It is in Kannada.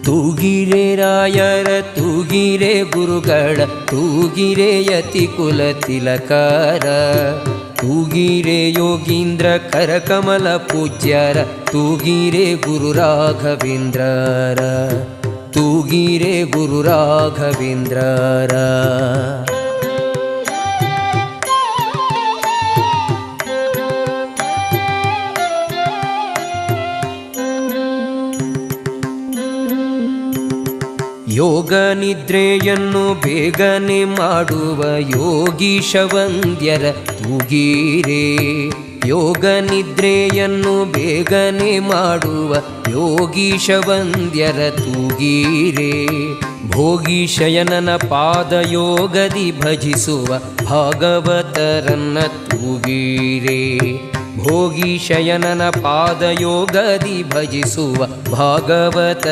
ತೂಗಿರೆ ರಾಯರ ತೂಗಿರೆ ಗುರುಗಳ ತೂಗಿರೆ ಯತಿಕುಲ ತಿಲಕಾರ ತೂಗಿರೆ ಯೋಗೀಂದ್ರ ಕರಕಮಲ ಪೂಜ್ಯರ ತೂಗಿರೆ ಗುರು ರಾಘವೇಂದ್ರರ ತೂಗಿರೆ ಗುರು ರಾಘವೇಂದ್ರರ. ಯೋಗ ನಿದ್ರೆಯನ್ನು ಬೇಗನೆ ಮಾಡುವ ಯೋಗೀಶ ವಂದ್ಯರ ತೂಗಿರೆ ಯೋಗ ನಿದ್ರೆಯನ್ನು ಬೇಗನೆ ಮಾಡುವ ಯೋಗೀಶ ವಂದ್ಯರ ತೂಗಿರೆ ಭೋಗೀಶಯನನ ಪಾದಯೋಗದಿ ಭಜಿಸುವ ಭಾಗವತರನ್ನ ತೂಗಿರೆ ಭೋಗೀಶಯನನ ಪಾದಯೋಗದಿ ಭಜಿಸುವ ಭಾಗವತ